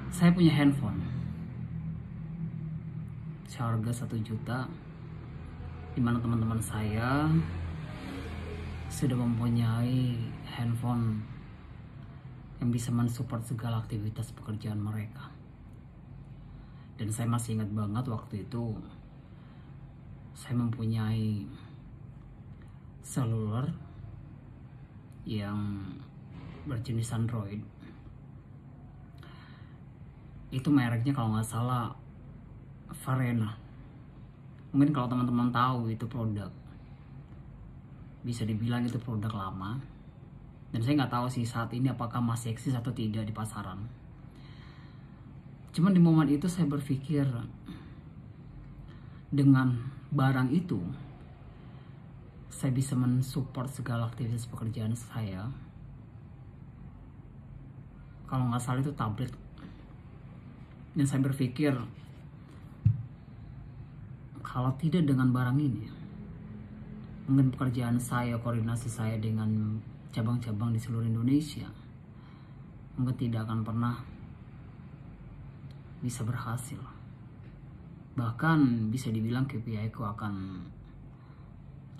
Saya punya handphone seharga 1 juta, dimana teman-teman saya sudah mempunyai handphone yang bisa mensupport segala aktivitas pekerjaan mereka. Dan saya masih ingat banget waktu itu saya mempunyai seluler yang berjenis Android. Itu mereknya kalau nggak salah Varena. Mungkin kalau teman-teman tahu itu produk, bisa dibilang itu produk lama. Dan saya nggak tahu sih saat ini apakah masih eksis atau tidak di pasaran. Cuman di momen itu saya berpikir, dengan barang itu saya bisa mensupport segala aktivitas pekerjaan saya. Kalau nggak salah itu tablet. Dan saya berpikir, kalau tidak dengan barang ini, mungkin pekerjaan saya, koordinasi saya dengan cabang-cabang di seluruh Indonesia mungkin tidak akan pernah bisa berhasil. Bahkan bisa dibilang KPI ku akan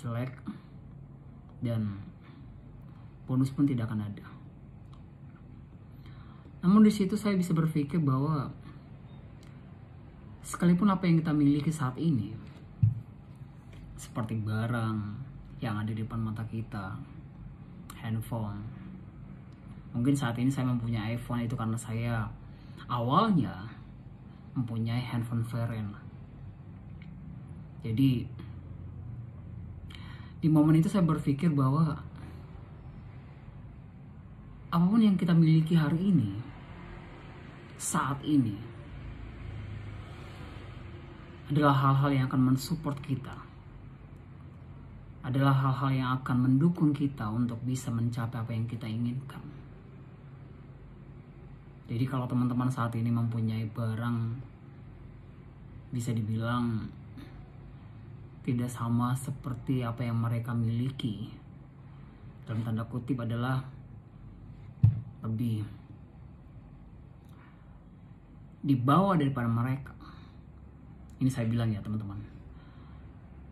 jelek dan bonus pun tidak akan ada. Namun di situ saya bisa berpikir bahwa sekalipun apa yang kita miliki saat ini, seperti barang yang ada di depan mata kita, handphone. Mungkin saat ini saya mempunyai iPhone itu karena saya awalnya mempunyai handphone Varena. Jadi di momen itu saya berpikir bahwa apapun yang kita miliki hari ini, saat ini, adalah hal-hal yang akan mensupport kita, adalah hal-hal yang akan mendukung kita untuk bisa mencapai apa yang kita inginkan. Jadi kalau teman-teman saat ini mempunyai barang, bisa dibilang tidak sama seperti apa yang mereka miliki, dalam tanda kutip adalah lebih di bawah daripada mereka. Ini saya bilang ya teman-teman,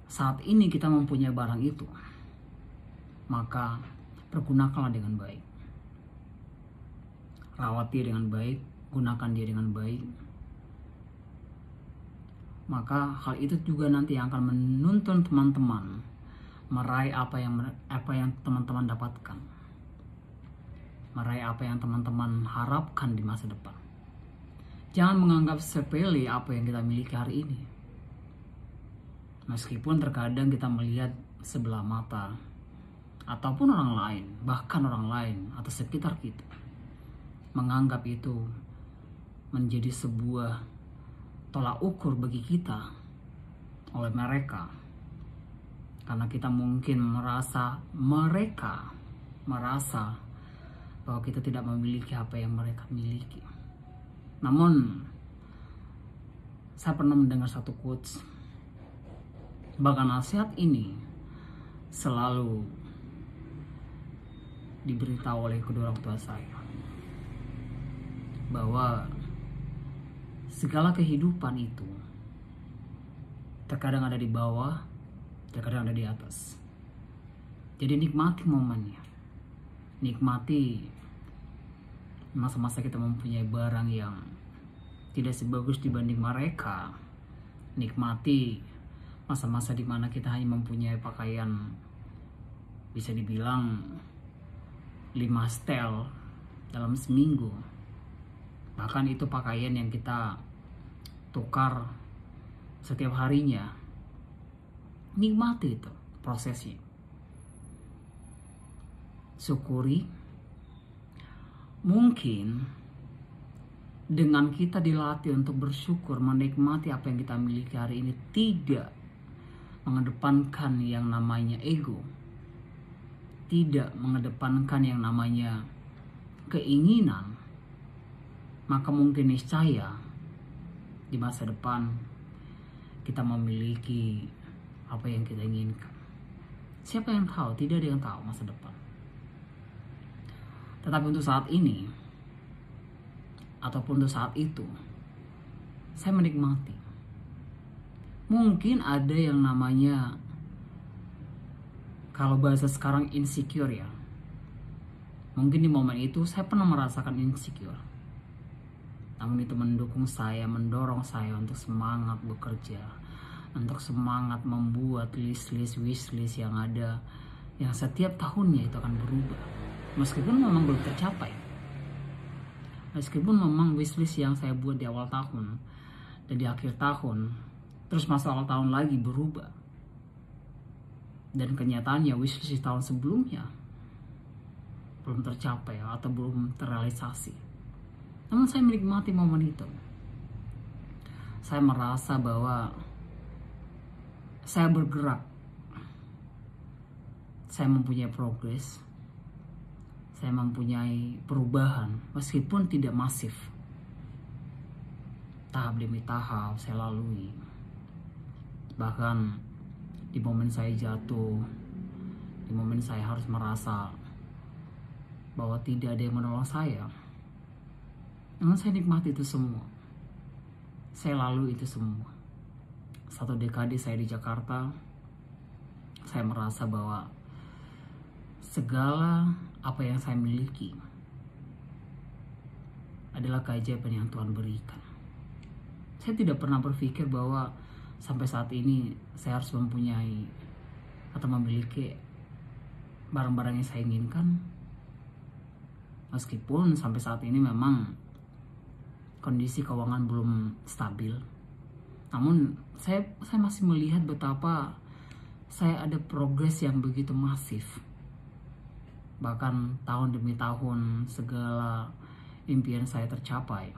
saat ini kita mempunyai barang itu, maka pergunakanlah dengan baik. Rawat dia dengan baik, gunakan dia dengan baik. Maka hal itu juga nanti yang akan menuntun teman-teman meraih apa yang teman-teman dapatkan, meraih apa yang teman-teman harapkan di masa depan. Jangan menganggap sepele apa yang kita miliki hari ini. Meskipun terkadang kita melihat sebelah mata, ataupun orang lain, bahkan orang lain atau sekitar kita, menganggap itu menjadi sebuah tolak ukur bagi kita oleh mereka. Karena kita mungkin mereka merasa bahwa kita tidak memiliki apa yang mereka miliki. Namun saya pernah mendengar satu quotes, bahkan nasihat ini selalu diberitahu oleh kedua orang tua saya, bahwa segala kehidupan itu terkadang ada di bawah, terkadang ada di atas. Jadi nikmati momennya, nikmati masa-masa kita mempunyai barang yang tidak sebagus dibanding mereka. Nikmati masa-masa dimana kita hanya mempunyai pakaian, bisa dibilang 5 setel dalam seminggu. Bahkan itu pakaian yang kita tukar setiap harinya. Nikmati itu prosesnya, syukuri. Mungkin dengan kita dilatih untuk bersyukur, menikmati apa yang kita miliki hari ini, tidak mengedepankan yang namanya ego, tidak mengedepankan yang namanya keinginan, maka mungkin niscaya di masa depan kita memiliki apa yang kita inginkan. Siapa yang tahu? Tidak ada yang tahu masa depan. Tetapi untuk saat ini, ataupun untuk saat itu saya menikmati. Mungkin ada yang namanya, kalau bahasa sekarang, insecure ya. Mungkin di momen itu saya pernah merasakan insecure. Namun itu mendukung saya, mendorong saya untuk semangat bekerja, untuk semangat membuat list-list, wishlist yang ada, yang setiap tahunnya itu akan berubah. Meskipun memang belum tercapai. Meskipun memang wishlist yang saya buat di awal tahun dan di akhir tahun, terus masa awal tahun lagi berubah. Dan kenyataannya wishlist di tahun sebelumnya belum tercapai atau belum terrealisasi. Namun saya menikmati momen itu. Saya merasa bahwa saya bergerak. Saya mempunyai progres. Saya mempunyai perubahan meskipun tidak masif. Tahap demi tahap saya lalui. Bahkan di momen saya jatuh, di momen saya harus merasa bahwa tidak ada yang menolong saya, namun saya nikmati itu semua. Saya lalui itu semua. 1 dekade saya di Jakarta, saya merasa bahwa segala apa yang saya miliki adalah keajaiban yang Tuhan berikan. Saya tidak pernah berpikir bahwa sampai saat ini saya harus mempunyai atau memiliki barang-barang yang saya inginkan. Meskipun sampai saat ini memang kondisi keuangan belum stabil, namun saya masih melihat betapa saya ada progres yang begitu masif. Bahkan tahun demi tahun segala impian saya tercapai.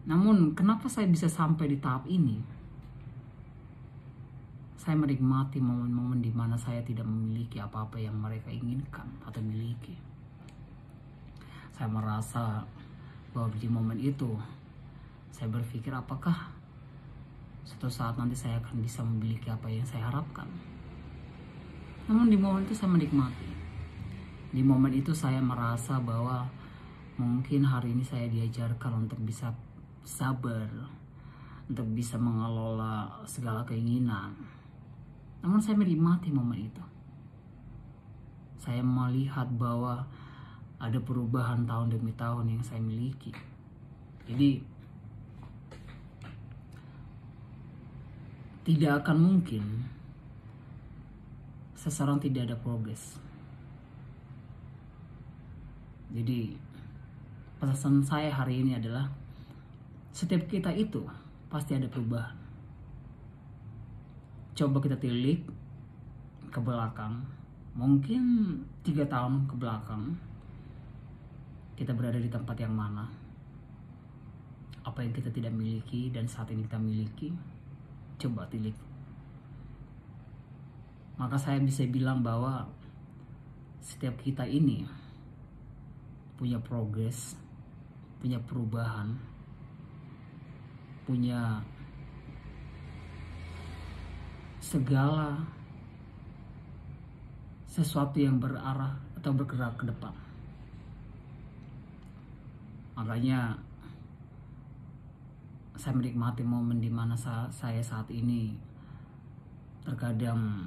Namun kenapa saya bisa sampai di tahap ini? Saya menikmati momen-momen di mana saya tidak memiliki apa-apa yang mereka inginkan atau miliki. Saya merasa bahwa di momen itu saya berpikir, apakah suatu saat nanti saya akan bisa memiliki apa yang saya harapkan. Namun di momen itu saya menikmati. Di momen itu saya merasa bahwa mungkin hari ini saya diajarkan untuk bisa sabar, untuk bisa mengelola segala keinginan. Namun saya menikmati momen itu. Saya melihat bahwa ada perubahan tahun demi tahun yang saya miliki. Jadi tidak akan mungkin seseorang tidak ada progres. Jadi pesan saya hari ini adalah setiap kita itu pasti ada perubahan. Coba kita tilik ke belakang, mungkin 3 tahun ke belakang, kita berada di tempat yang mana? Apa yang kita tidak miliki dan saat ini kita miliki? Coba tilik. Maka saya bisa bilang bahwa setiap kita ini punya progres, punya perubahan, punya segala sesuatu yang berarah atau bergerak ke depan. Makanya saya menikmati momen di mana saya saat ini terkadang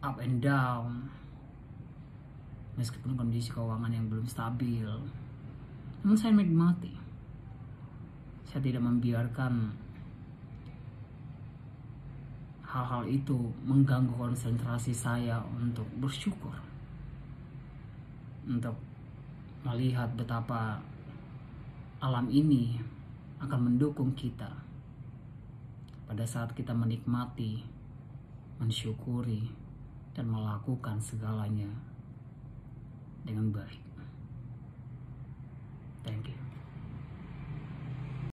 up and down, meskipun kondisi keuangan yang belum stabil. Namun saya menikmati. Saya tidak membiarkan hal-hal itu mengganggu konsentrasi saya untuk bersyukur, untuk melihat betapa alam ini akan mendukung kita pada saat kita menikmati, mensyukuri, dan melakukan segalanya dengan baik. Thank you.